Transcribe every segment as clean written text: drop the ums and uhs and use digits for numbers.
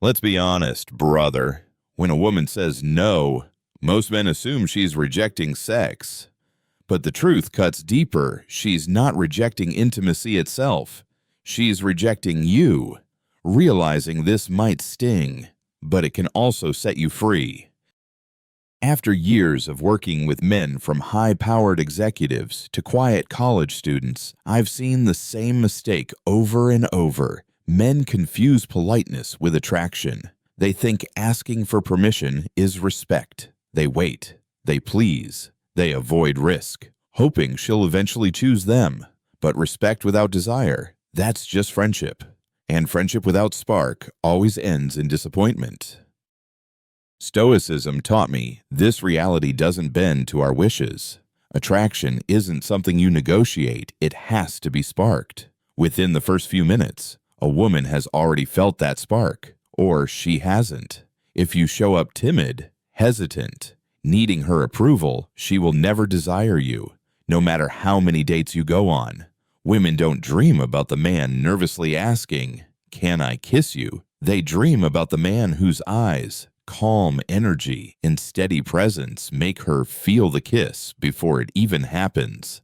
Let's be honest, brother. When a woman says no, most men assume she's rejecting sex. But the truth cuts deeper. She's not rejecting intimacy itself. She's rejecting you. Realizing this might sting, but it can also set you free. After years of working with men from high-powered executives to quiet college students, I've seen the same mistake over and over. Men confuse politeness with attraction. They think asking for permission is respect. They wait. They please. They avoid risk, hoping she'll eventually choose them. But respect without desire, that's just friendship. And friendship without spark always ends in disappointment. Stoicism taught me this reality doesn't bend to our wishes. Attraction isn't something you negotiate, it has to be sparked. Within the first few minutes, a woman has already felt that spark, or she hasn't. If you show up timid, hesitant, needing her approval, she will never desire you, no matter how many dates you go on. Women don't dream about the man nervously asking, "Can I kiss you?" They dream about the man whose eyes, calm energy, and steady presence make her feel the kiss before it even happens.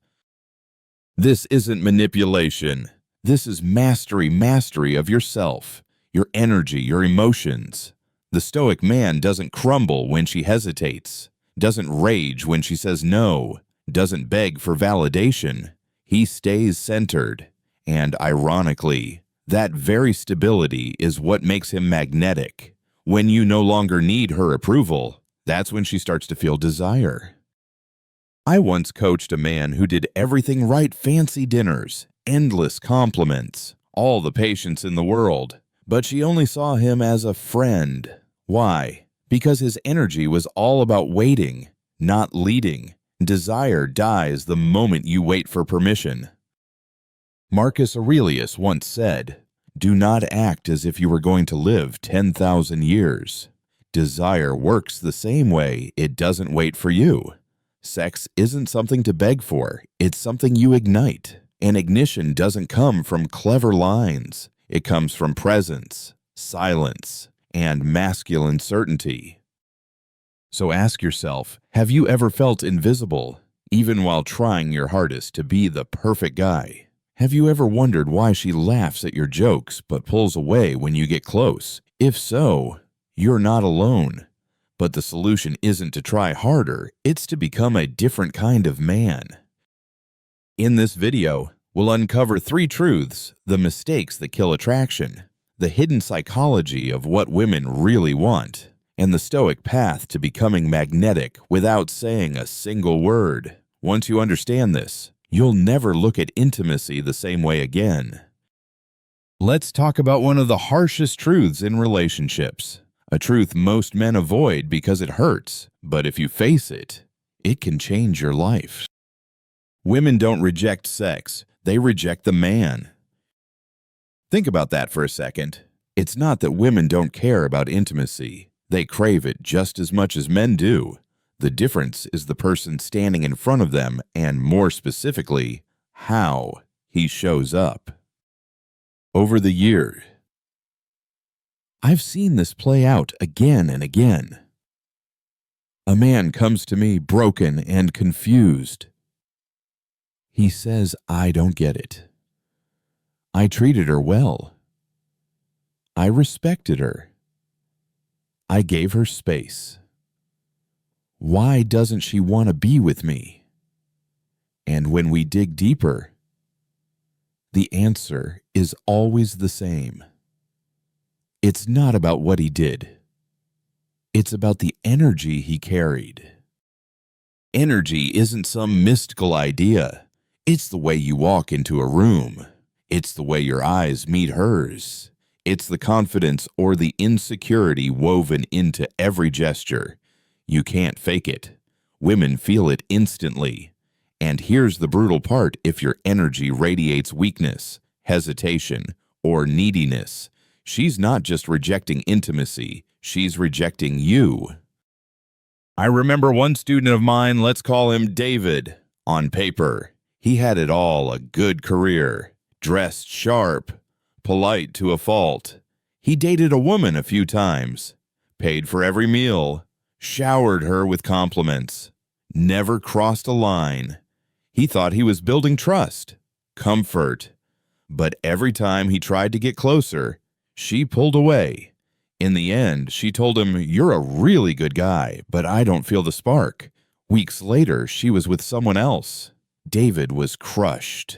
This isn't manipulation. This is mastery of yourself, your energy, your emotions. The Stoic man doesn't crumble when she hesitates, doesn't rage when she says no, doesn't beg for validation. He stays centered, and ironically, that very stability is what makes him magnetic. When you no longer need her approval, that's when she starts to feel desire. I once coached a man who did everything right: fancy dinners, endless compliments, all the patience in the world, but she only saw him as a friend. Why? Because his energy was all about waiting, not leading. Desire dies the moment you wait for permission. Marcus Aurelius once said, "Do not act as if you were going to live 10,000 years. Desire works the same way. It doesn't wait for you. Sex isn't something to beg for. It's something you ignite. And ignition doesn't come from clever lines. It comes from presence, silence, and masculine certainty." So ask yourself, have you ever felt invisible, even while trying your hardest to be the perfect guy? Have you ever wondered why she laughs at your jokes but pulls away when you get close? If so, you're not alone. But the solution isn't to try harder, it's to become a different kind of man. In this video, we'll uncover 3 truths: the mistakes that kill attraction, the hidden psychology of what women really want, and the Stoic path to becoming magnetic without saying a single word. Once you understand this, you'll never look at intimacy the same way again. Let's talk about one of the harshest truths in relationships, a truth most men avoid because it hurts, but if you face it, it can change your life. Women don't reject sex, they reject the man. Think about that for a second. It's not that women don't care about intimacy. They crave it just as much as men do. The difference is the person standing in front of them, and more specifically, how he shows up. Over the years, I've seen this play out again and again. A man comes to me broken and confused. He says, "I don't get it. I treated her well. I respected her. I gave her space. Why doesn't she want to be with me?" And when we dig deeper, the answer is always the same. It's not about what he did. It's about the energy he carried. Energy isn't some mystical idea. It's the way you walk into a room. It's the way your eyes meet hers. It's the confidence or the insecurity woven into every gesture. You can't fake it. Women feel it instantly. And here's the brutal part: if your energy radiates weakness, hesitation, or neediness, she's not just rejecting intimacy, she's rejecting you. I remember one student of mine, let's call him David. On paper, he had it all: a good career, dressed sharp, polite to a fault. He dated a woman a few times, paid for every meal, showered her with compliments, never crossed a line. He thought he was building trust, comfort. But every time he tried to get closer, she pulled away. In the end, she told him, "You're a really good guy, but I don't feel the spark." Weeks later, she was with someone else. David was crushed.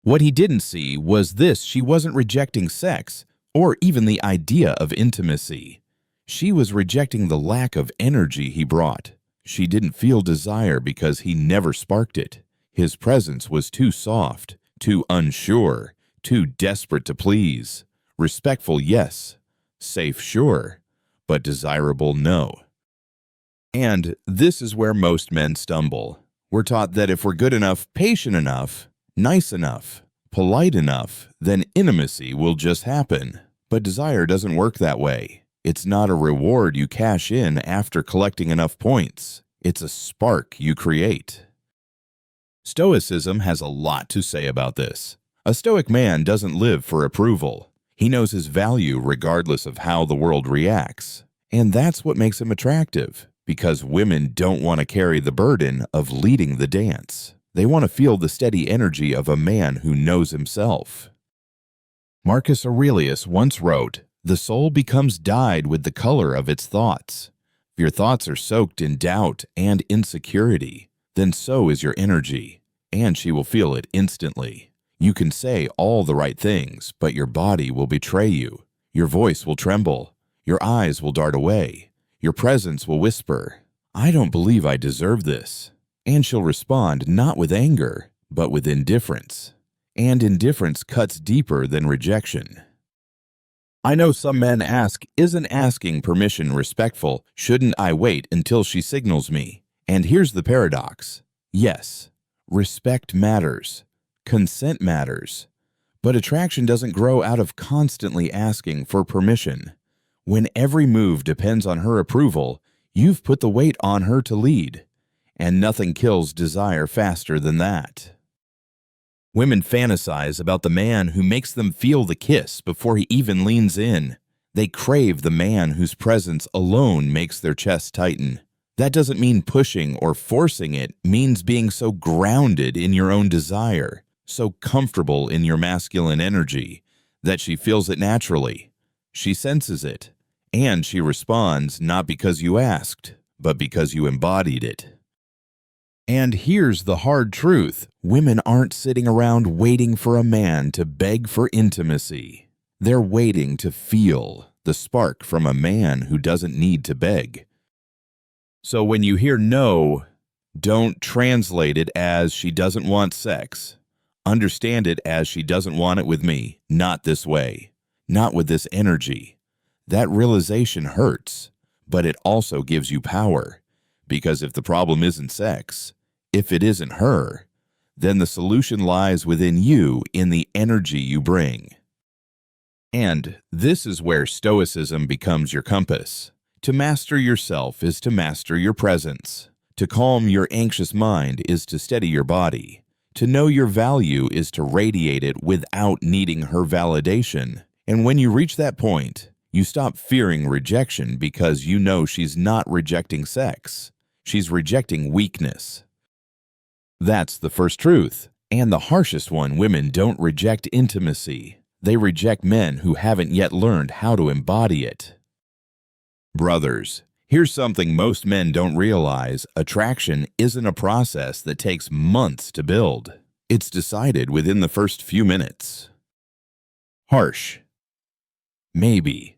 What he didn't see was this: she wasn't rejecting sex or even the idea of intimacy. She was rejecting the lack of energy he brought. She didn't feel desire because he never sparked it. His presence was too soft, too unsure, too desperate to please. Respectful, yes. Safe, sure. But desirable, no. And this is where most men stumble. We're taught that if we're good enough, patient enough, nice enough, polite enough, then intimacy will just happen. But desire doesn't work that way. It's not a reward you cash in after collecting enough points. It's a spark you create. Stoicism has a lot to say about this. A Stoic man doesn't live for approval. He knows his value regardless of how the world reacts. And that's what makes him attractive, because women don't want to carry the burden of leading the dance. They want to feel the steady energy of a man who knows himself. Marcus Aurelius once wrote, "The soul becomes dyed with the color of its thoughts." If your thoughts are soaked in doubt and insecurity, then so is your energy, and she will feel it instantly. You can say all the right things, but your body will betray you. Your voice will tremble. Your eyes will dart away. Your presence will whisper, "I don't believe I deserve this." And she'll respond not with anger, but with indifference. And indifference cuts deeper than rejection. I know some men ask, "Isn't asking permission respectful? Shouldn't I wait until she signals me?" And here's the paradox. Yes, respect matters. Consent matters. But attraction doesn't grow out of constantly asking for permission. When every move depends on her approval, you've put the weight on her to lead. And nothing kills desire faster than that. Women fantasize about the man who makes them feel the kiss before he even leans in. They crave the man whose presence alone makes their chest tighten. That doesn't mean pushing or forcing, it means being so grounded in your own desire, so comfortable in your masculine energy, that she feels it naturally. She senses it, and she responds not because you asked, but because you embodied it. And here's the hard truth. Women aren't sitting around waiting for a man to beg for intimacy. They're waiting to feel the spark from a man who doesn't need to beg. So when you hear no, don't translate it as "she doesn't want sex." Understand it as "she doesn't want it with me, not this way, not with this energy." That realization hurts, but it also gives you power. Because if the problem isn't sex, if it isn't her, then the solution lies within you in the energy you bring. And this is where Stoicism becomes your compass. To master yourself is to master your presence. To calm your anxious mind is to steady your body. To know your value is to radiate it without needing her validation. And when you reach that point, you stop fearing rejection because you know she's not rejecting sex. She's rejecting weakness. That's the first truth, and the harshest one. Women don't reject intimacy. They reject men who haven't yet learned how to embody it. Brothers, here's something most men don't realize. Attraction isn't a process that takes months to build. It's decided within the first few minutes. Harsh. Maybe,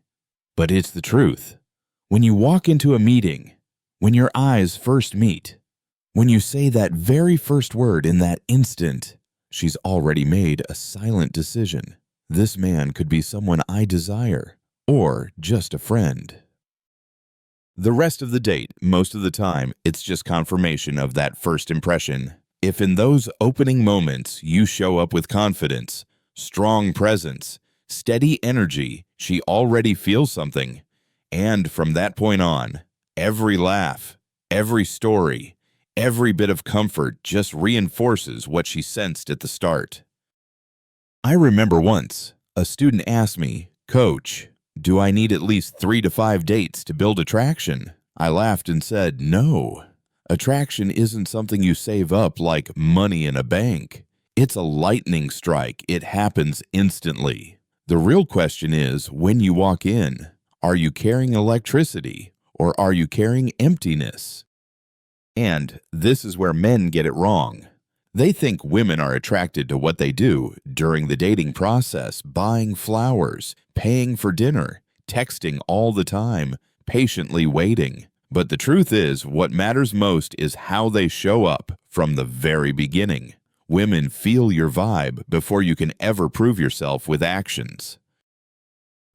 but it's the truth. When you walk into a meeting, when your eyes first meet, when you say that very first word, in that instant, she's already made a silent decision. This man could be someone I desire, or just a friend. The rest of the date, most of the time, it's just confirmation of that first impression. If in those opening moments you show up with confidence, strong presence, steady energy, she already feels something. And from that point on, every laugh, every story, every bit of comfort just reinforces what she sensed at the start. I remember once, a student asked me, "Coach, do I need at least 3 to 5 dates to build attraction?" I laughed and said, "No. Attraction isn't something you save up like money in a bank. It's a lightning strike. It happens instantly. The real question is, when you walk in, are you carrying electricity or are you carrying emptiness?" And this is where men get it wrong. They think women are attracted to what they do during the dating process, buying flowers, paying for dinner, texting all the time, patiently waiting. But the truth is, what matters most is how they show up from the very beginning. Women feel your vibe before you can ever prove yourself with actions.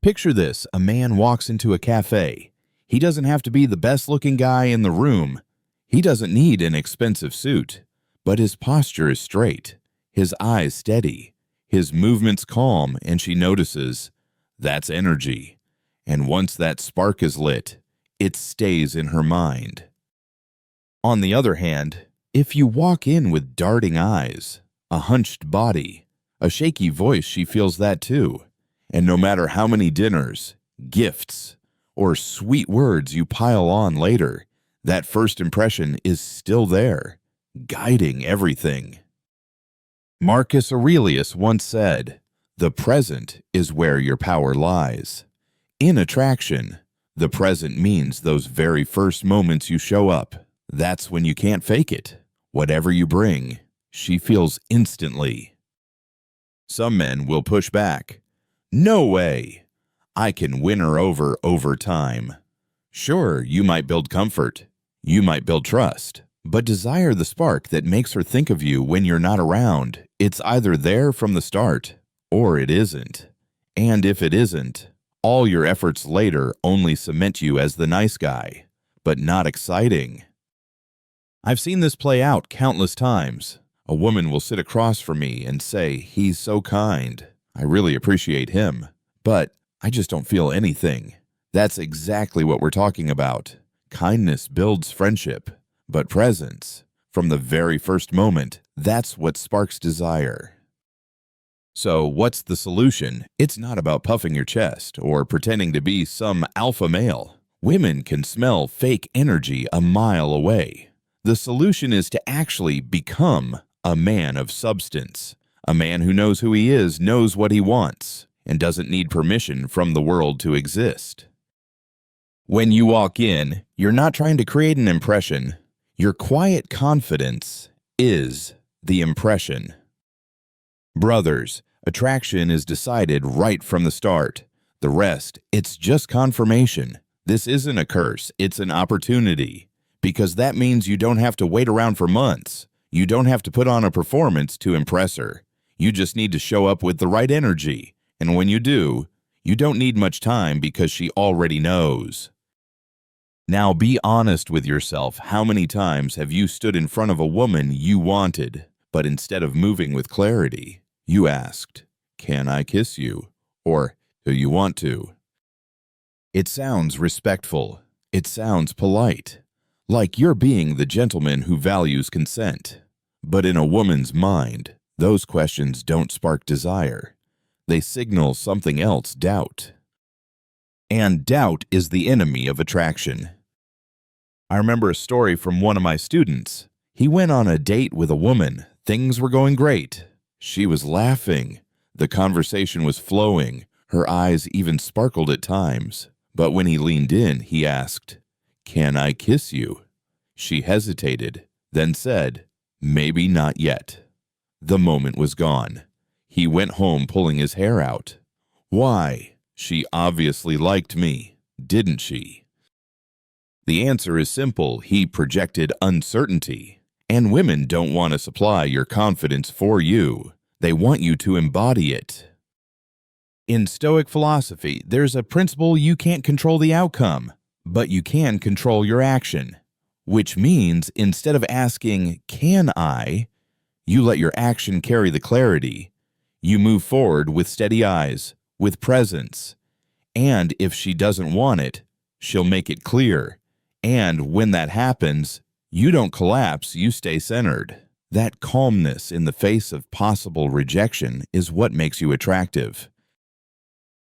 Picture this: a man walks into a cafe. He doesn't have to be the best-looking guy in the room. He doesn't need an expensive suit. But his posture is straight, his eyes steady, his movements calm, and she notices. That's energy. And once that spark is lit, it stays in her mind. On the other hand, if you walk in with darting eyes, a hunched body, a shaky voice, she feels that too. And no matter how many dinners, gifts, or sweet words you pile on later, that first impression is still there, guiding everything. Marcus Aurelius once said, "The present is where your power lies." In attraction, the present means those very first moments you show up. That's when you can't fake it. Whatever you bring, she feels instantly. Some men will push back. "No way. I can win her over time." Sure, you might build comfort. You might build trust. But desire the spark that makes her think of you when you're not around. It's either there from the start, or it isn't. And if it isn't, all your efforts later only cement you as the nice guy, but not exciting. I've seen this play out countless times. A woman will sit across from me and say, "He's so kind. I really appreciate him. But I just don't feel anything." That's exactly what we're talking about. Kindness builds friendship. But presence, from the very first moment, that's what sparks desire. So what's the solution? It's not about puffing your chest or pretending to be some alpha male. Women can smell fake energy a mile away. The solution is to actually become a man of substance. A man who knows who he is, knows what he wants, and doesn't need permission from the world to exist. When you walk in, you're not trying to create an impression. Your quiet confidence is the impression. Brothers, attraction is decided right from the start. The rest, it's just confirmation. This isn't a curse, it's an opportunity. Because that means you don't have to wait around for months. You don't have to put on a performance to impress her. You just need to show up with the right energy. And when you do, you don't need much time because she already knows. Now be honest with yourself. How many times have you stood in front of a woman you wanted, but instead of moving with clarity, you asked, "Can I kiss you?" Or, "Do you want to?" It sounds respectful. It sounds polite, like you're being the gentleman who values consent. But in a woman's mind, those questions don't spark desire. They signal something else, doubt. And doubt is the enemy of attraction. I remember a story from one of my students. He went on a date with a woman. Things were going great. She was laughing. The conversation was flowing. Her eyes even sparkled at times. But when he leaned in, he asked, "Can I kiss you?" She hesitated, then said, "Maybe not yet." The moment was gone. He went home pulling his hair out. Why? She obviously liked me, didn't she? The answer is simple. He projected uncertainty. And women don't want to supply your confidence for you. They want you to embody it. In Stoic philosophy, there's a principle: you can't control the outcome, but you can control your action. Which means instead of asking, "Can I?" you let your action carry the clarity. You move forward with steady eyes, with presence. And if she doesn't want it, she'll make it clear. And when that happens, you don't collapse, you stay centered. That calmness in the face of possible rejection is what makes you attractive.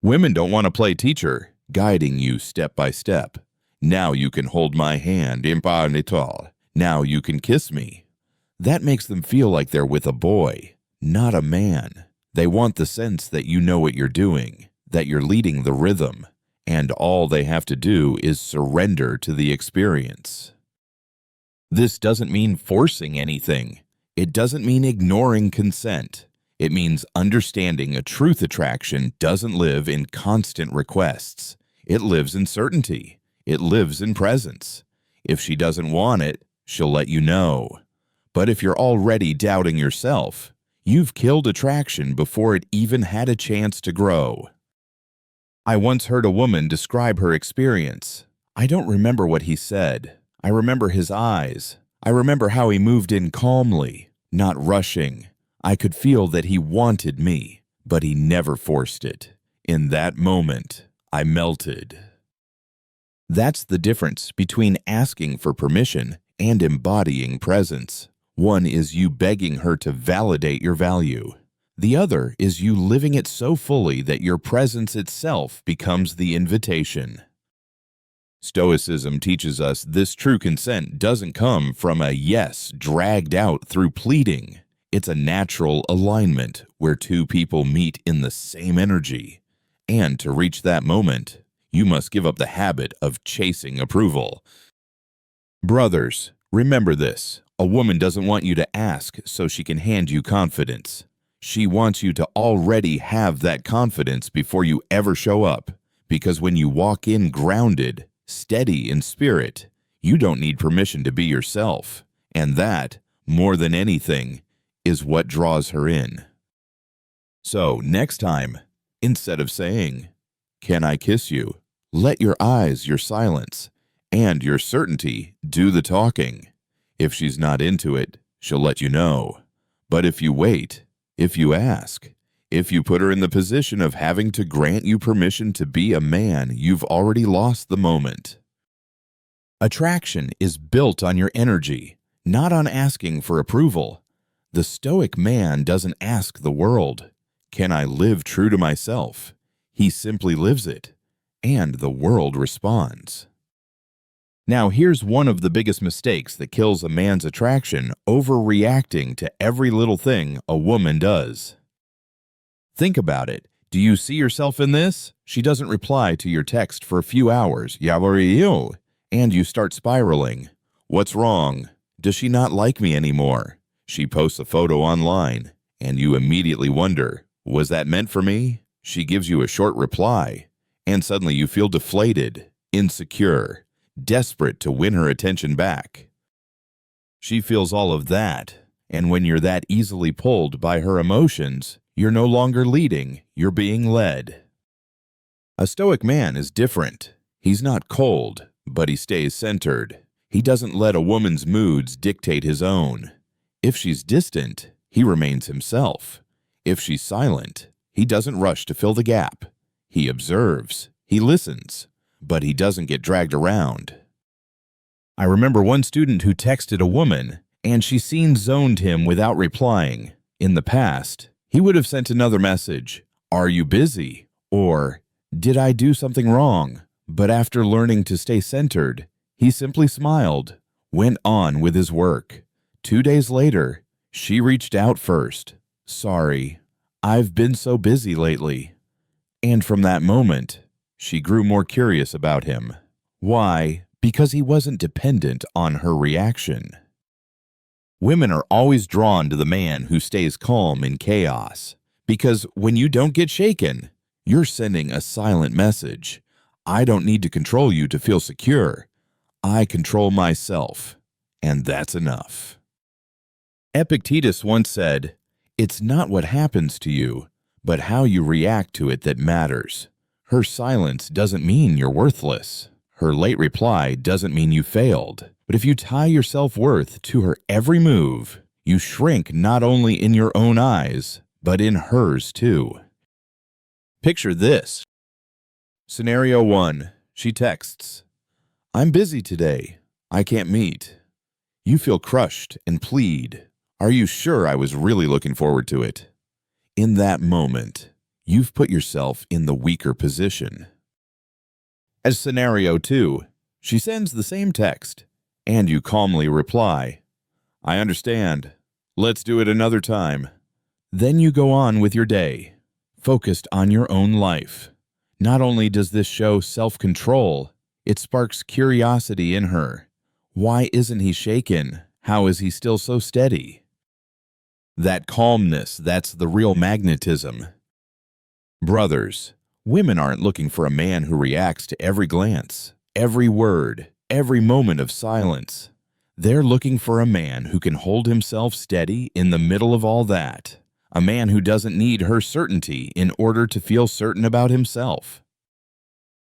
Women don't want to play teacher, guiding you step by step. Now you can hold my hand, imparnitor. Now you can kiss me. That makes them feel like they're with a boy, not a man. They want the sense that you know what you're doing, that you're leading the rhythm, and all they have to do is surrender to the experience. This doesn't mean forcing anything. It doesn't mean ignoring consent. It means understanding a truth attraction doesn't live in constant requests. It lives in certainty. It lives in presence. If she doesn't want it, she'll let you know. But if you're already doubting yourself, you've killed attraction before it even had a chance to grow. I once heard a woman describe her experience. I don't remember what he said. I remember his eyes. I remember how he moved in calmly, not rushing. I could feel that he wanted me, but he never forced it. In that moment, I melted. That's the difference between asking for permission and embodying presence. One is you begging her to validate your value. The other is you living it so fully that your presence itself becomes the invitation. Stoicism teaches us this true consent doesn't come from a yes dragged out through pleading. It's a natural alignment where two people meet in the same energy. And to reach that moment, you must give up the habit of chasing approval. Brothers, remember this. A woman doesn't want you to ask so she can hand you confidence. She wants you to already have that confidence before you ever show up, because when you walk in grounded, steady in spirit, you don't need permission to be yourself, and that, more than anything, is what draws her in. So, next time, instead of saying, "Can I kiss you?" let your eyes, your silence, and your certainty do the talking. If she's not into it, she'll let you know. But if you wait, if you ask, if you put her in the position of having to grant you permission to be a man, you've already lost the moment. Attraction is built on your energy, not on asking for approval. The Stoic man doesn't ask the world, "Can I live true to myself?" He simply lives it, and the world responds. Now, here's one of the biggest mistakes that kills a man's attraction: overreacting to every little thing a woman does. Think about it. Do you see yourself in this? She doesn't reply to your text for a few hours, and you start spiraling. What's wrong? Does she not like me anymore? She posts a photo online, and you immediately wonder, was that meant for me? She gives you a short reply, and suddenly you feel deflated, insecure, desperate to win her attention back. She feels all of that, and when you're that easily pulled by her emotions, you're no longer leading, you're being led. A Stoic man is different. He's not cold, but he stays centered. He doesn't let a woman's moods dictate his own. If she's distant, he remains himself. If she's silent, he doesn't rush to fill the gap. He observes, he listens, but he doesn't get dragged around. I remember one student who texted a woman, and she zoned him without replying. In the past, he would have sent another message, "Are you busy?" or "Did I do something wrong?" But after learning to stay centered, he simply smiled, went on with his work. 2 days later, she reached out first. "Sorry, I've been so busy lately." And from that moment, she grew more curious about him. Why? Because he wasn't dependent on her reaction. Women are always drawn to the man who stays calm in chaos, because when you don't get shaken, you're sending a silent message. I don't need to control you to feel secure. I control myself, and that's enough. Epictetus once said, "It's not what happens to you, but how you react to it that matters." Her silence doesn't mean you're worthless. Her late reply doesn't mean you failed. But if you tie your self-worth to her every move, you shrink not only in your own eyes, but in hers too. Picture this. Scenario 1. She texts, "I'm busy today. I can't meet." You feel crushed and plead, "Are you sure I was really looking forward to it?" In that moment, you've put yourself in the weaker position. As scenario 2, she sends the same text, and you calmly reply, "I understand. Let's do it another time." Then you go on with your day, focused on your own life. Not only does this show self-control, it sparks curiosity in her. Why isn't he shaken? How is he still so steady? That calmness, that's the real magnetism. Brothers, women aren't looking for a man who reacts to every glance, every word, every moment of silence. They're looking for a man who can hold himself steady in the middle of all that. A man who doesn't need her certainty in order to feel certain about himself.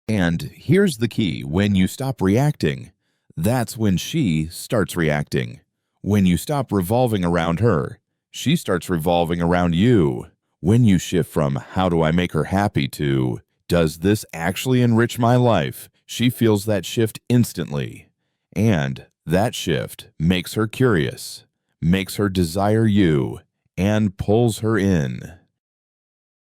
And here's the key: when you stop reacting, that's when she starts reacting. When you stop revolving around her, she starts revolving around you. When you shift from "how do I make her happy" to "does this actually enrich my life," she feels that shift instantly. And that shift makes her curious, makes her desire you, and pulls her in.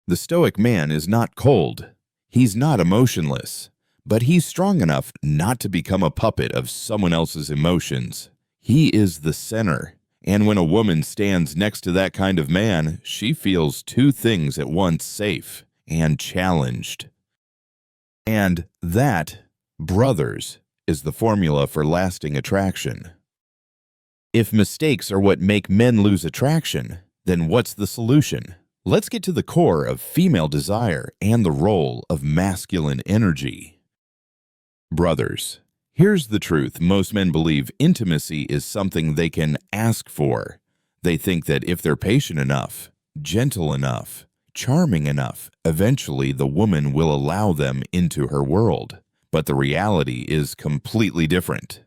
The Stoic man is not cold. He's not emotionless. But he's strong enough not to become a puppet of someone else's emotions. He is the center. And when a woman stands next to that kind of man, she feels two things at once: safe and challenged. And that, brothers, is the formula for lasting attraction. If mistakes are what make men lose attraction, then what's the solution? Let's get to the core of female desire and the role of masculine energy. Brothers, here's the truth: most men believe intimacy is something they can ask for. They think that if they're patient enough, gentle enough, charming enough, eventually the woman will allow them into her world. But the reality is completely different.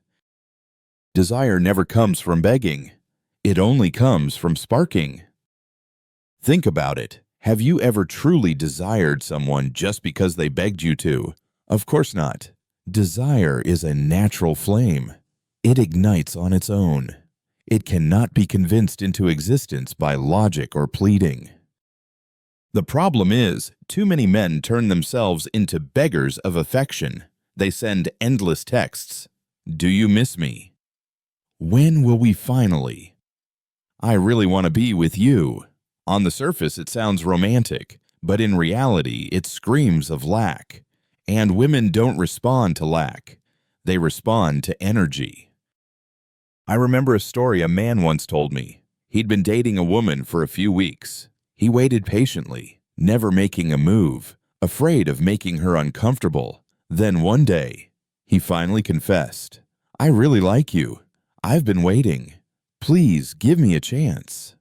Desire never comes from begging. It only comes from sparking. Think about it. Have you ever truly desired someone just because they begged you to? Of course not. Desire is a natural flame. It ignites on its own. It cannot be convinced into existence by logic or pleading. The problem is, too many men turn themselves into beggars of affection. They send endless texts. "Do you miss me? When will we finally? I really want to be with you." On the surface, it sounds romantic, but in reality, it screams of lack. And women don't respond to lack. They respond to energy. I remember a story a man once told me. He'd been dating a woman for a few weeks. He waited patiently, never making a move, afraid of making her uncomfortable. Then one day, he finally confessed, "I really like you. I've been waiting. Please give me a chance."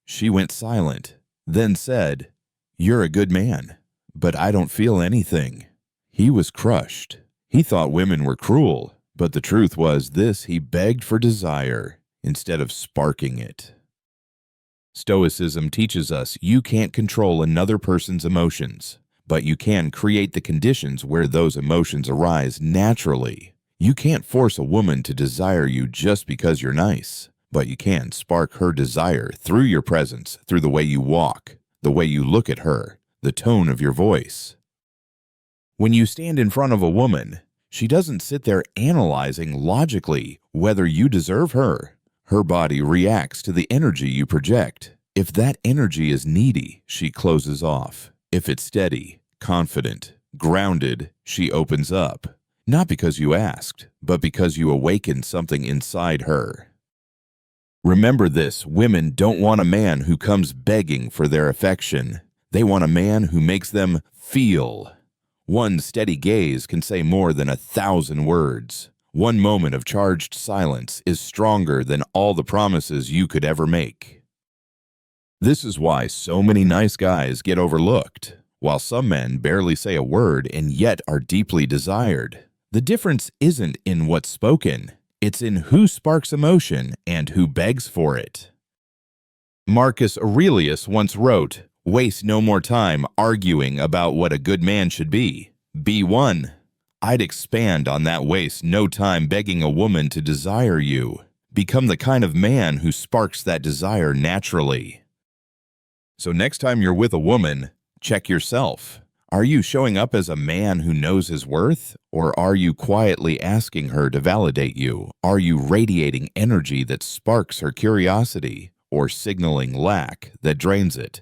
She went silent, then said, "You're a good man, but I don't feel anything." He was crushed. He thought women were cruel, but the truth was this: he begged for desire instead of sparking it. Stoicism teaches us you can't control another person's emotions, but you can create the conditions where those emotions arise naturally. You can't force a woman to desire you just because you're nice, but you can spark her desire through your presence, through the way you walk, the way you look at her, the tone of your voice. When you stand in front of a woman, she doesn't sit there analyzing logically whether you deserve her. Her body reacts to the energy you project. If that energy is needy, she closes off. If it's steady, confident, grounded, she opens up. Not because you asked, but because you awakened something inside her. Remember this: women don't want a man who comes begging for their affection. They want a man who makes them feel. One steady gaze can say more than 1,000 words. One moment of charged silence is stronger than all the promises you could ever make. This is why so many nice guys get overlooked, while some men barely say a word and yet are deeply desired. The difference isn't in what's spoken. It's in who sparks emotion and who begs for it. Marcus Aurelius once wrote, "Waste no more time arguing about what a good man should be. Be one." I'd expand on that: waste no time begging a woman to desire you. Become the kind of man who sparks that desire naturally. So next time you're with a woman, Check yourself. Are you showing up as a man who knows his worth, or are you quietly asking her to validate you? Are you radiating energy that sparks her curiosity, or signaling lack that drains it?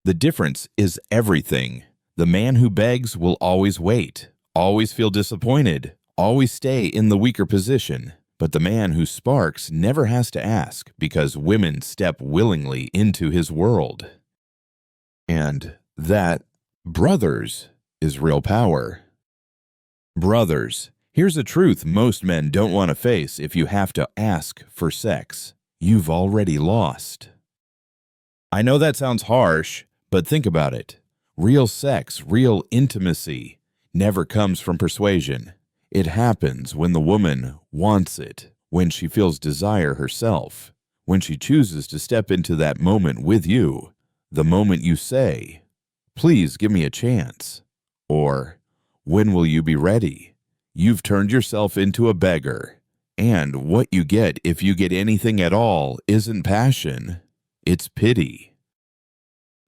The difference is everything. The man who begs will always wait, always feel disappointed, always stay in the weaker position. But the man who sparks never has to ask because women step willingly into his world. And that, brothers, is real power. Brothers, here's a truth most men don't want to face if you have to ask for sex. You've already lost. I know that sounds harsh, but think about it. Real sex, real intimacy, never comes from persuasion. It happens when the woman wants it, when she feels desire herself, when she chooses to step into that moment with you, the moment you say, "Please give me a chance," or "When will you be ready?" You've turned yourself into a beggar, and what you get if you get anything at all isn't passion, it's pity.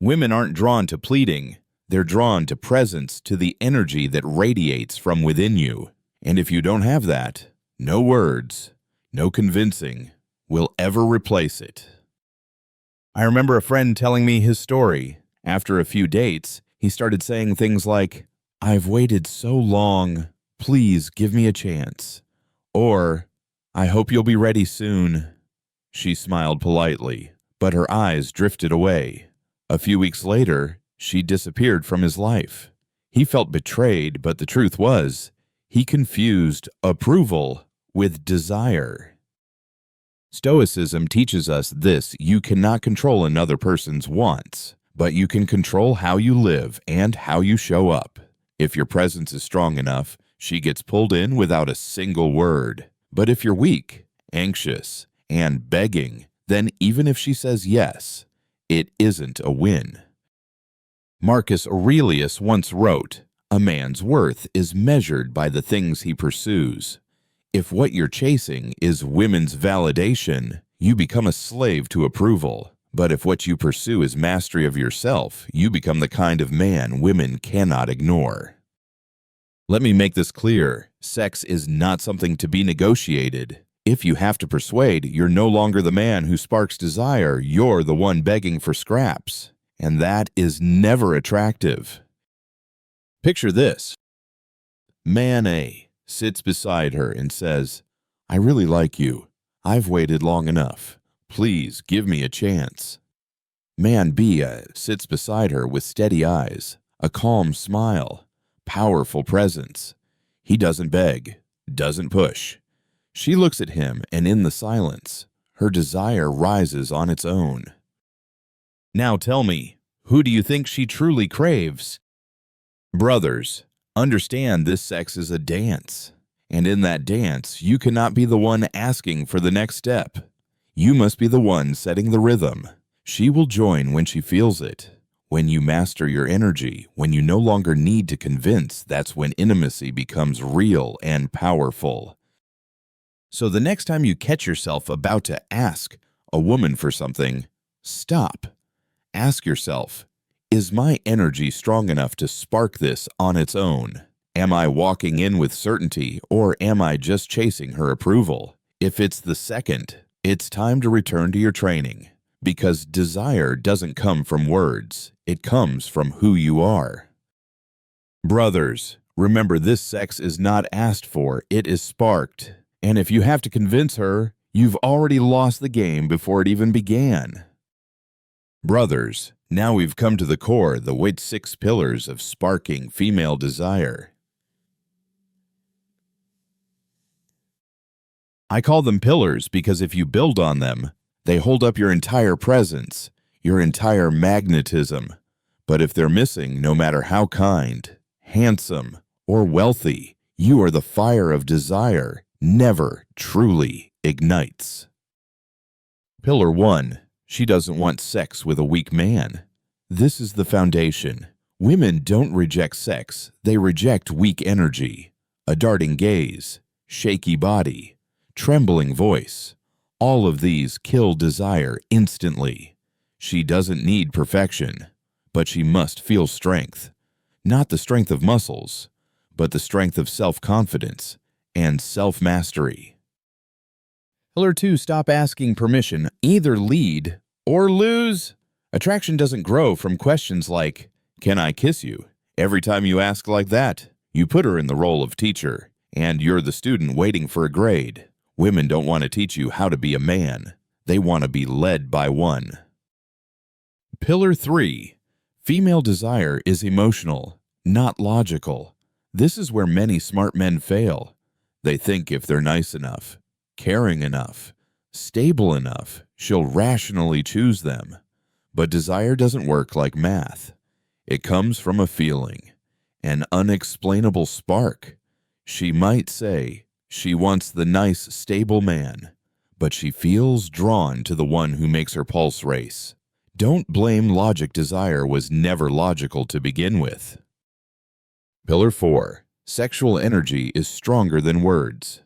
Women aren't drawn to pleading, they're drawn to presence, to the energy that radiates from within you. And if you don't have that, no words, no convincing will ever replace it. I remember a friend telling me his story. After a few dates, he started saying things like, "I've waited so long, please give me a chance." Or, "I hope you'll be ready soon." She smiled politely, but her eyes drifted away. A few weeks later, she disappeared from his life. He felt betrayed, but the truth was, he confused approval with desire. Stoicism teaches us this: you cannot control another person's wants, but you can control how you live and how you show up. If your presence is strong enough, she gets pulled in without a single word. But if you're weak, anxious, and begging, then even if she says yes, it isn't a win. Marcus Aurelius once wrote, "A man's worth is measured by the things he pursues." If what you're chasing is women's validation, you become a slave to approval. But if what you pursue is mastery of yourself, you become the kind of man women cannot ignore. Let me make this clear. Sex is not something to be negotiated. If you have to persuade, you're no longer the man who sparks desire, you're the one begging for scraps. And that is never attractive. Picture this. Man A sits beside her and says, "I really like you. I've waited long enough. Please give me a chance." Man B sits beside her with steady eyes, a calm smile, powerful presence. He doesn't beg, doesn't push. She looks at him, and in the silence, her desire rises on its own. Now tell me, who do you think she truly craves? Brothers, understand this sex is a dance, and in that dance, you cannot be the one asking for the next step. You must be the one setting the rhythm. She will join when she feels it. When you master your energy, when you no longer need to convince, that's when intimacy becomes real and powerful. So the next time you catch yourself about to ask a woman for something, stop. Ask yourself, is my energy strong enough to spark this on its own? Am I walking in with certainty, or am I just chasing her approval? If it's the second, it's time to return to your training, because desire doesn't come from words, it comes from who you are. Brothers, remember this sex is not asked for, it is sparked. And if you have to convince her, you've already lost the game before it even began. Brothers, now we've come to the core, the 6 pillars of sparking female desire. I call them pillars because if you build on them, they hold up your entire presence, your entire magnetism. But if they're missing, no matter how kind, handsome, or wealthy, you are the fire of desire never truly ignites. Pillar 1. She doesn't want sex with a weak man. This is the foundation. Women don't reject sex, they reject weak energy. A darting gaze, shaky body, trembling voice. All of these kill desire instantly. She doesn't need perfection. but she must feel strength. Not the strength of muscles, but the strength of self-confidence and self-mastery. Pillar 2, stop asking permission. Either lead or lose. Attraction doesn't grow from questions like, "Can I kiss you?" Every time you ask like that, you put her in the role of teacher, and you're the student waiting for a grade. Women don't want to teach you how to be a man. They want to be led by one. Pillar 3, female desire is emotional, not logical. This is where many smart men fail. They think if they're nice enough, caring enough, stable enough, she'll rationally choose them. But desire doesn't work like math. It comes from a feeling, an unexplainable spark. She might say she wants the nice, stable man, but she feels drawn to the one who makes her pulse race. Don't blame logic. Desire was never logical to begin with. Pillar 4, sexual energy is stronger than words.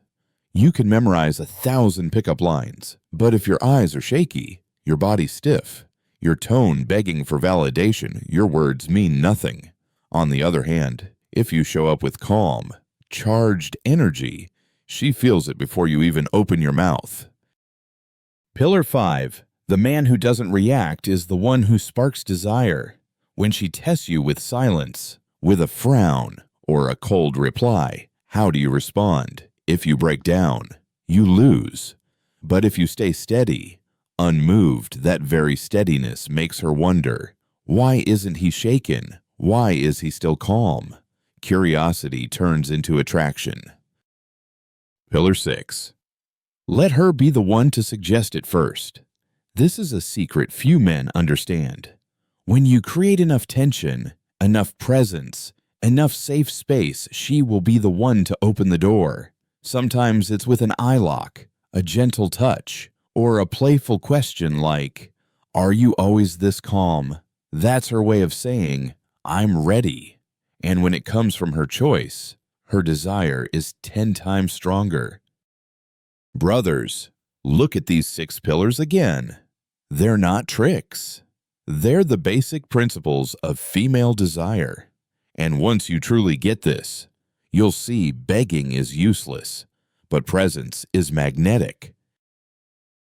You can memorize 1,000 pickup lines, but if your eyes are shaky, your body stiff, your tone begging for validation, your words mean nothing. On the other hand, if you show up with calm, charged energy, she feels it before you even open your mouth. Pillar 5, the man who doesn't react is the one who sparks desire. When she tests you with silence, with a frown, or a cold reply, how do you respond? If you break down, you lose. But if you stay steady, unmoved, that very steadiness makes her wonder, why isn't he shaken? Why is he still calm? Curiosity turns into attraction. Pillar 6, let her be the one to suggest it first. This is a secret few men understand. When you create enough tension, enough presence, enough safe space, she will be the one to open the door. Sometimes it's with an eye lock, a gentle touch, or a playful question like, "Are you always this calm?" That's her way of saying, "I'm ready." And when it comes from her choice, her desire is 10 times stronger. Brothers, look at these 6 pillars again. They're not tricks. They're the basic principles of female desire. And once you truly get this, you'll see begging is useless, but presence is magnetic.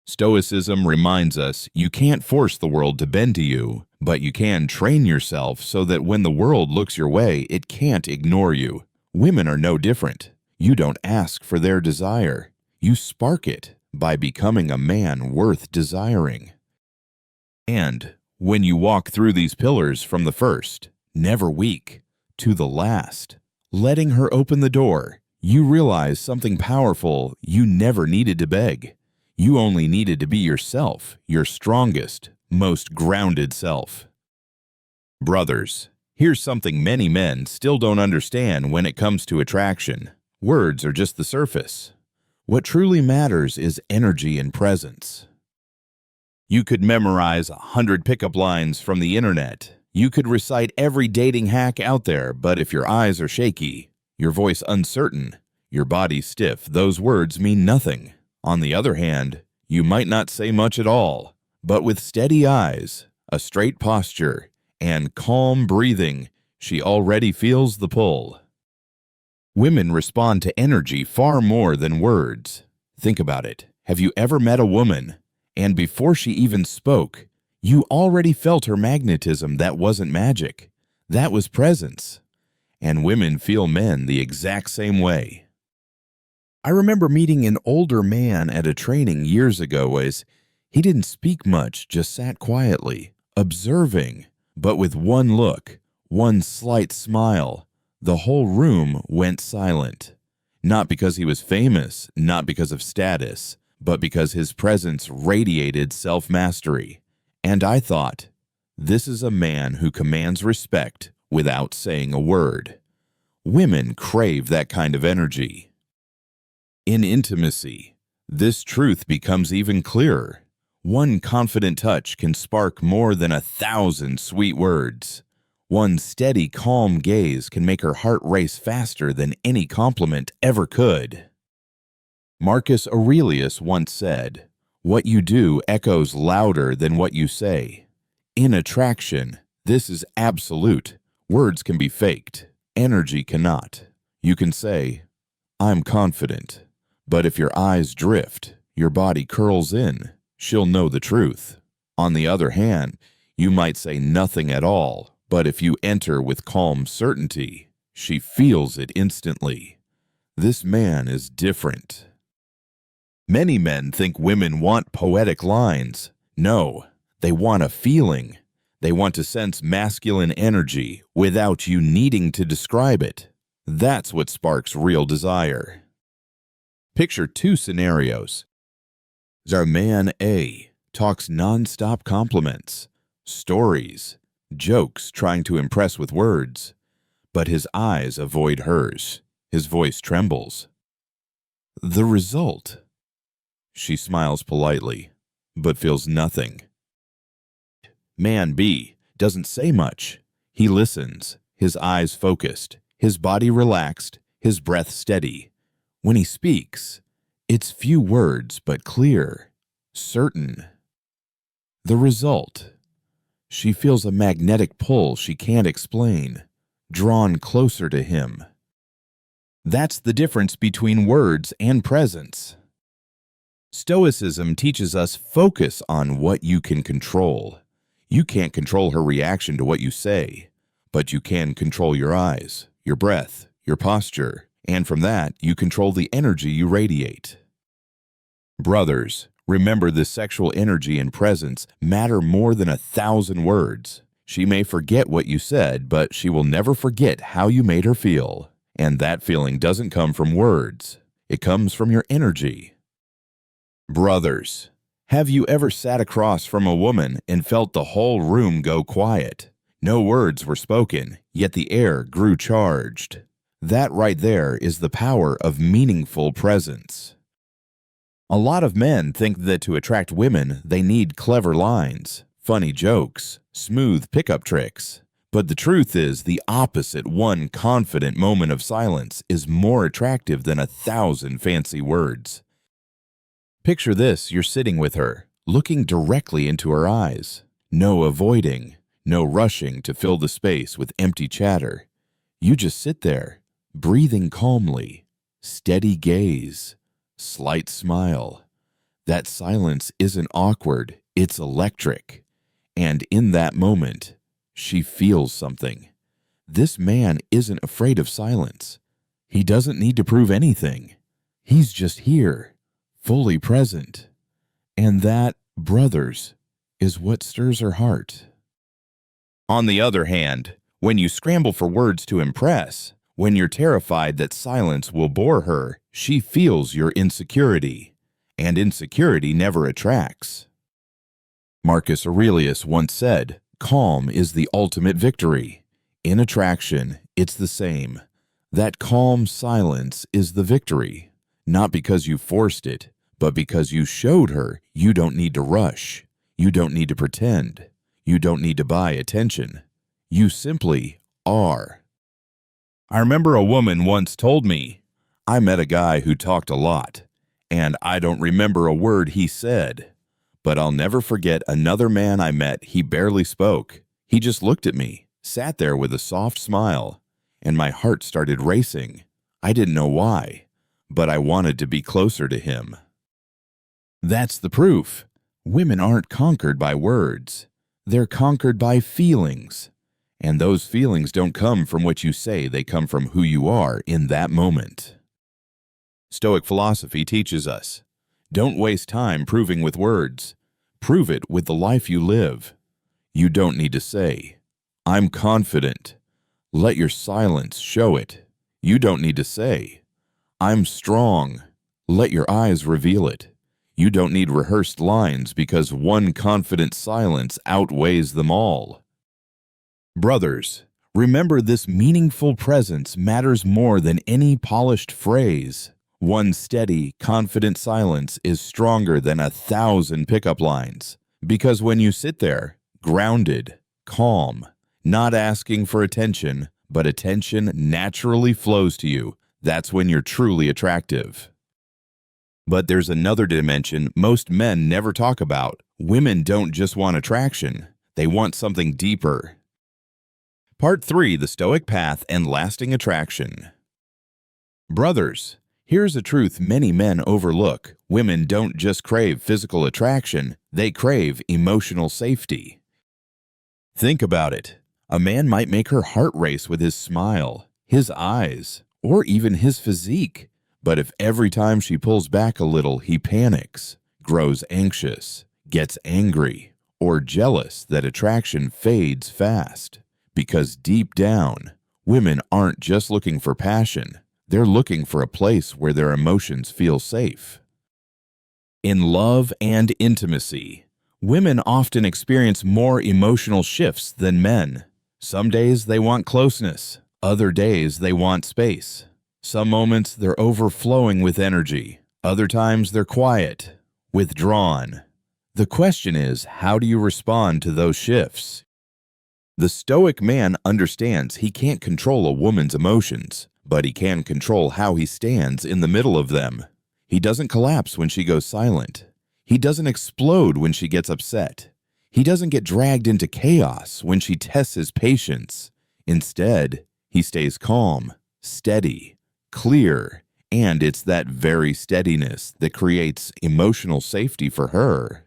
Stoicism reminds us you can't force the world to bend to you, but you can train yourself so that when the world looks your way, it can't ignore you. Women are no different. You don't ask for their desire. You spark it by becoming a man worth desiring. And when you walk through these pillars from the first, never weak, to the last, letting her open the door, you realize something powerful. You never needed to beg. You only needed to be yourself, your strongest, most grounded self. Brothers, here's something many men still don't understand when it comes to attraction. Words are just the surface. What truly matters is energy and presence. You could memorize 100 pickup lines from the internet. You could recite every dating hack out there, but if your eyes are shaky, your voice uncertain, your body stiff, those words mean nothing. On the other hand, you might not say much at all, but with steady eyes, a straight posture, and calm breathing, she already feels the pull. Women respond to energy far more than words. Think about it. Have you ever met a woman, and before she even spoke, you already felt her magnetism? That wasn't magic. That was presence. And women feel men the exact same way. I remember meeting an older man at a training years ago. He didn't speak much, just sat quietly, observing, but with one look, one slight smile, the whole room went silent. Not because he was famous, not because of status, but because his presence radiated self-mastery. And I thought, this is a man who commands respect without saying a word. Women crave that kind of energy. In intimacy, this truth becomes even clearer. One confident touch can spark more than 1,000 sweet words. One steady, calm gaze can make her heart race faster than any compliment ever could. Marcus Aurelius once said, "What you do echoes louder than what you say." In attraction, This is absolute. Words can be faked. Energy cannot. You can say, "I'm confident." But if your eyes drift, your body curls in, she'll know the truth. On the other hand, you might say nothing at all, but if you enter with calm certainty, she feels it instantly. This man is different. Many men think women want poetic lines. No, they want a feeling. They want to sense masculine energy without you needing to describe it. That's what sparks real desire. Picture two scenarios. Our man A talks non-stop compliments, stories, jokes trying to impress with words, but his eyes avoid hers. His voice trembles. The result? She smiles politely, but feels nothing. Man B doesn't say much. He listens, his eyes focused, his body relaxed, his breath steady. When he speaks, it's few words but clear, certain. The result? She feels a magnetic pull she can't explain, drawn closer to him. That's the difference between words and presence. Stoicism teaches us focus on what you can control. You can't control her reaction to what you say, but you can control your eyes, your breath, your posture, and from that, you control the energy you radiate. Brothers, remember the sexual energy and presence matter more than 1,000 words. She may forget what you said, but she will never forget how you made her feel. And that feeling doesn't come from words. It comes from your energy. Brothers, have you ever sat across from a woman and felt the whole room go quiet? No words were spoken, yet the air grew charged. That right there is the power of meaningful presence. A lot of men think that to attract women, they need clever lines, funny jokes, smooth pickup tricks. But the truth is the opposite. One confident moment of silence is more attractive than 1,000 fancy words. Picture this, you're sitting with her, looking directly into her eyes. No avoiding, no rushing to fill the space with empty chatter. You just sit there, breathing calmly, steady gaze, slight smile. That silence isn't awkward, it's electric. And in that moment, she feels something. This man isn't afraid of silence. He doesn't need to prove anything. He's just here, fully present. And that, brothers, is what stirs her heart. On the other hand, when you scramble for words to impress, when you're terrified that silence will bore her, she feels your insecurity. And insecurity never attracts. Marcus Aurelius once said, "Calm is the ultimate victory." In attraction, it's the same. That calm silence is the victory. Not because you forced it, but because you showed her you don't need to rush. You don't need to pretend. You don't need to buy attention. You simply are. I remember a woman once told me, "I met a guy who talked a lot, and I don't remember a word he said. But I'll never forget another man I met. He barely spoke. He just looked at me, sat there with a soft smile, and my heart started racing. I didn't know why, but I wanted to be closer to him." That's the proof. Women aren't conquered by words. They're conquered by feelings. And those feelings don't come from what you say, they come from who you are in that moment. Stoic philosophy teaches us, don't waste time proving with words. Prove it with the life you live. You don't need to say, "I'm confident." Let your silence show it. You don't need to say, "I'm strong." Let your eyes reveal it. You don't need rehearsed lines because one confident silence outweighs them all. Brothers, remember this meaningful presence matters more than any polished phrase. One steady, confident silence is stronger than 1,000 pickup lines. Because when you sit there, grounded, calm, not asking for attention, but attention naturally flows to you, that's when you're truly attractive. But there's another dimension most men never talk about. Women don't just want attraction. They want something deeper. Part 3: The Stoic Path and Lasting Attraction. Brothers, here's a truth many men overlook. Women don't just crave physical attraction, they crave emotional safety. Think about it. A man might make her heart race with his smile, his eyes, or even his physique. But if every time she pulls back a little he panics, grows anxious, gets angry, or jealous, that attraction fades fast. Because deep down, women aren't just looking for passion, they're looking for a place where their emotions feel safe. In love and intimacy, women often experience more emotional shifts than men. Some days they want closeness, other days they want space. Some moments they're overflowing with energy, other times they're quiet, withdrawn. The question is, how do you respond to those shifts? The Stoic man understands he can't control a woman's emotions, but he can control how he stands in the middle of them. He doesn't collapse when she goes silent. He doesn't explode when she gets upset. He doesn't get dragged into chaos when she tests his patience. Instead, he stays calm, steady, clear, and it's that very steadiness that creates emotional safety for her.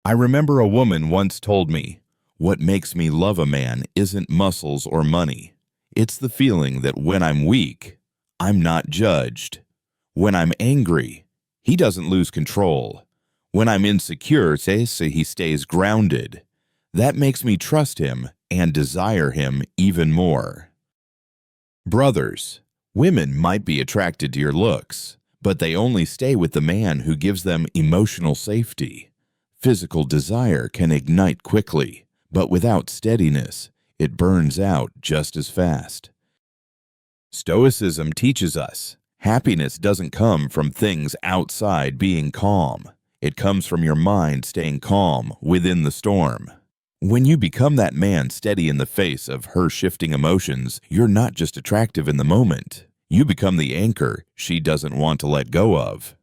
I remember a woman once told me, "What makes me love a man isn't muscles or money. It's the feeling that when I'm weak, I'm not judged. When I'm angry, he doesn't lose control. When I'm insecure, he stays grounded. That makes me trust him and desire him even more." Brothers, women might be attracted to your looks, but they only stay with the man who gives them emotional safety. Physical desire can ignite quickly, but without steadiness, it burns out just as fast. Stoicism teaches us happiness doesn't come from things outside being calm. It comes from your mind staying calm within the storm. When you become that man steady in the face of her shifting emotions, you're not just attractive in the moment. You become the anchor she doesn't want to let go of.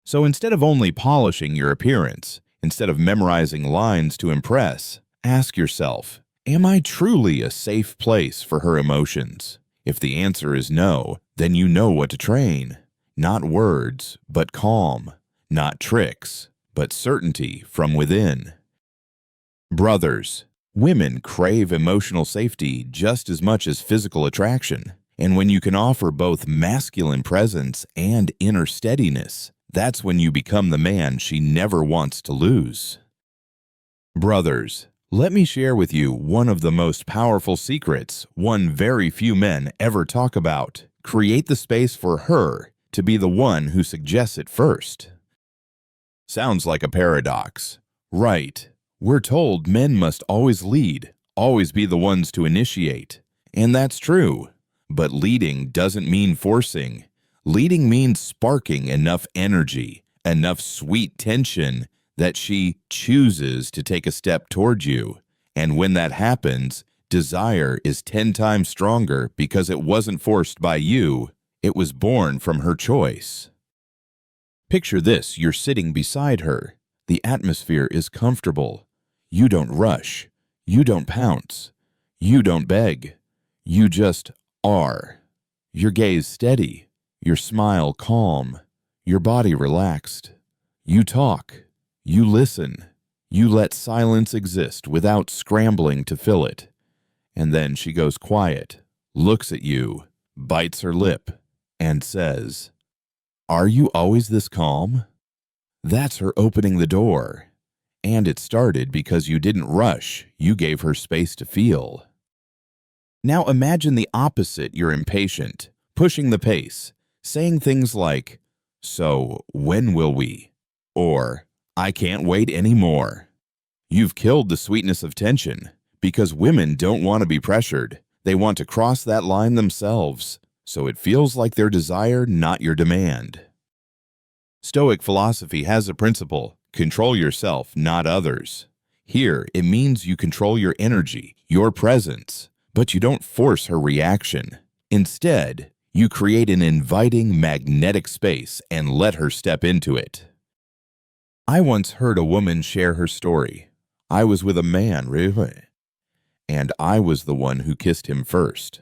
So instead of only polishing your appearance, instead of memorizing lines to impress, ask yourself, am I truly a safe place for her emotions? If the answer is no, then you know what to train. Not words, but calm. Not tricks, but certainty from within. Brothers, women crave emotional safety just as much as physical attraction. And when you can offer both masculine presence and inner steadiness, that's when you become the man she never wants to lose. Brothers, let me share with you one of the most powerful secrets one very few men ever talk about. Create the space for her to be the one who suggests it first. Sounds like a paradox. Right. We're told men must always lead, always be the ones to initiate. And that's true. But leading doesn't mean forcing. Leading means sparking enough energy, enough sweet tension that she chooses to take a step toward you. And when that happens, desire is 10 times stronger because it wasn't forced by you. It was born from her choice. Picture this, you're sitting beside her. The atmosphere is comfortable. You don't rush. You don't pounce. You don't beg. You just are. Your gaze steady. Your smile calm, your body relaxed. You talk, you listen, you let silence exist without scrambling to fill it. And then she goes quiet, looks at you, bites her lip, and says, "Are you always this calm?" That's her opening the door. And it started because you didn't rush, you gave her space to feel. Now imagine the opposite, you're impatient, pushing the pace, saying things like, "So, when will we?" Or, "I can't wait anymore." You've killed the sweetness of tension, because women don't want to be pressured. They want to cross that line themselves, so it feels like their desire, not your demand. Stoic philosophy has a principle: control yourself, not others. Here, it means you control your energy, your presence, but you don't force her reaction. Instead, you create an inviting, magnetic space and let her step into it. I once heard a woman share her story. "I was with a man, really, and I was the one who kissed him first.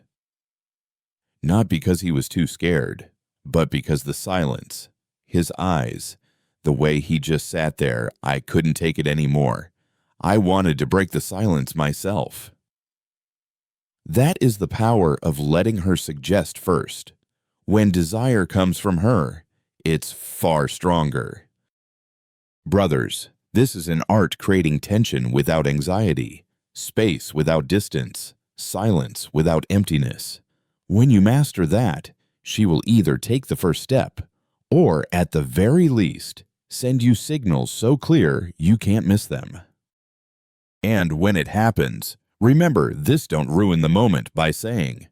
Not because he was too scared, but because the silence, his eyes, the way he just sat there, I couldn't take it anymore. I wanted to break the silence myself. That is the power of letting her suggest first. When desire comes from her, it's far stronger. Brothers, this is an art creating tension without anxiety, space without distance, silence without emptiness. When you master that, she will either take the first step, or at the very least, send you signals so clear you can't miss them. And when it happens, remember this: don't ruin the moment by saying,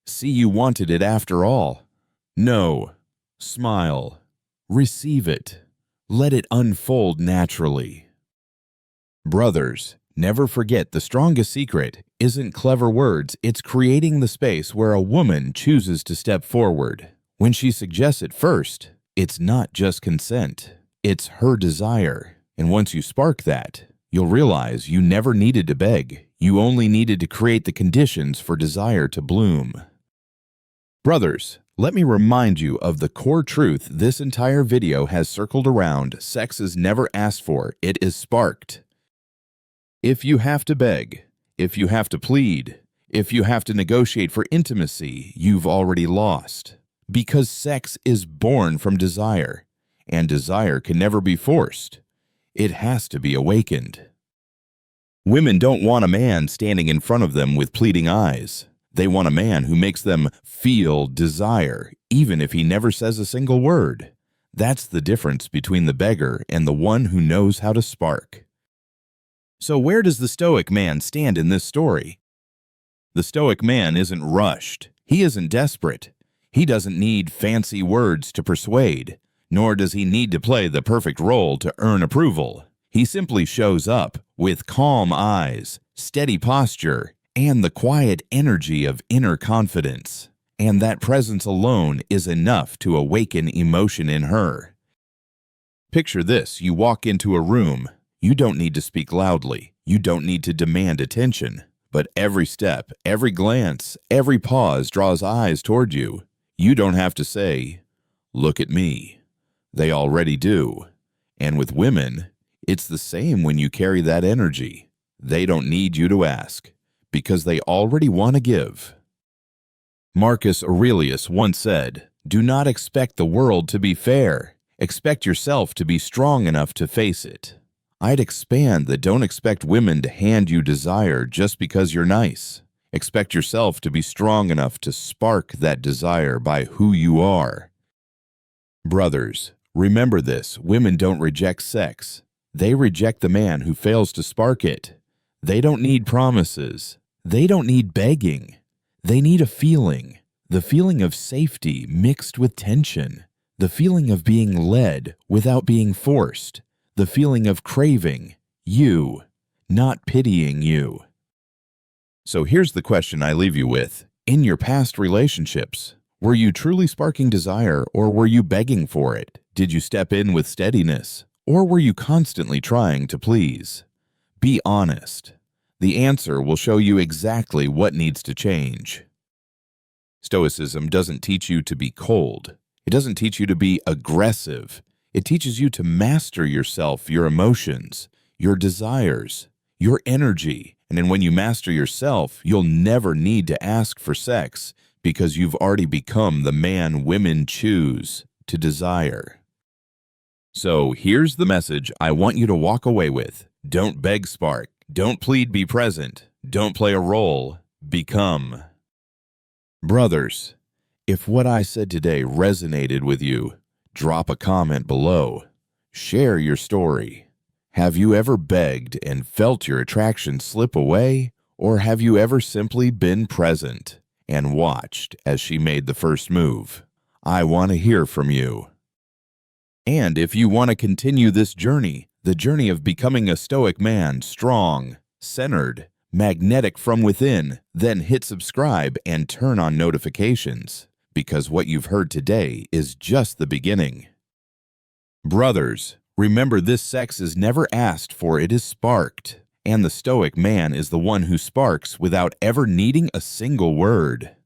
"See, you wanted it after all." No. Smile. Receive it. Let it unfold naturally. Brothers, never forget the strongest secret isn't clever words, it's creating the space where a woman chooses to step forward. When she suggests it first, it's not just consent, it's her desire. And once you spark that, you'll realize you never needed to beg. You only needed to create the conditions for desire to bloom. Brothers, let me remind you of the core truth this entire video has circled around. Sex is never asked for, it is sparked. If you have to beg, if you have to plead, if you have to negotiate for intimacy, you've already lost. Because sex is born from desire, and desire can never be forced. It has to be awakened. Women don't want a man standing in front of them with pleading eyes. They want a man who makes them feel desire, even if he never says a single word. That's the difference between the beggar and the one who knows how to spark. So where does the Stoic man stand in this story? The Stoic man isn't rushed. He isn't desperate. He doesn't need fancy words to persuade, nor does he need to play the perfect role to earn approval. He simply shows up with calm eyes, steady posture, and the quiet energy of inner confidence. And that presence alone is enough to awaken emotion in her. Picture this: you walk into a room. You don't need to speak loudly. You don't need to demand attention. But every step, every glance, every pause draws eyes toward you. You don't have to say, "Look at me." They already do. And with women, it's the same when you carry that energy. They don't need you to ask, because they already want to give. Marcus Aurelius once said, "Do not expect the world to be fair. Expect yourself to be strong enough to face it." I'd expand that: don't expect women to hand you desire just because you're nice. Expect yourself to be strong enough to spark that desire by who you are. Brothers, remember this: women don't reject sex. They reject the man who fails to spark it. They don't need promises. They don't need begging. They need a feeling. The feeling of safety mixed with tension. The feeling of being led without being forced. The feeling of craving you, not pitying you. So here's the question I leave you with. In your past relationships, were you truly sparking desire, or were you begging for it? Did you step in with steadiness, or were you constantly trying to please? Be honest. The answer will show you exactly what needs to change. Stoicism doesn't teach you to be cold. It doesn't teach you to be aggressive. It teaches you to master yourself, your emotions, your desires, your energy. And then when you master yourself, you'll never need to ask for sex, because you've already become the man women choose to desire. So here's the message I want you to walk away with. Don't beg, spark. Don't plead, be present. Don't play a role, become. Brothers, if what I said today resonated with you, drop a comment below. Share your story. Have you ever begged and felt your attraction slip away? Or have you ever simply been present and watched as she made the first move? I want to hear from you. And if you want to continue this journey, the journey of becoming a Stoic man, strong, centered, magnetic from within, then hit subscribe and turn on notifications, because what you've heard today is just the beginning. Brothers, remember this: sex is never asked for, it is sparked. And the Stoic man is the one who sparks without ever needing a single word.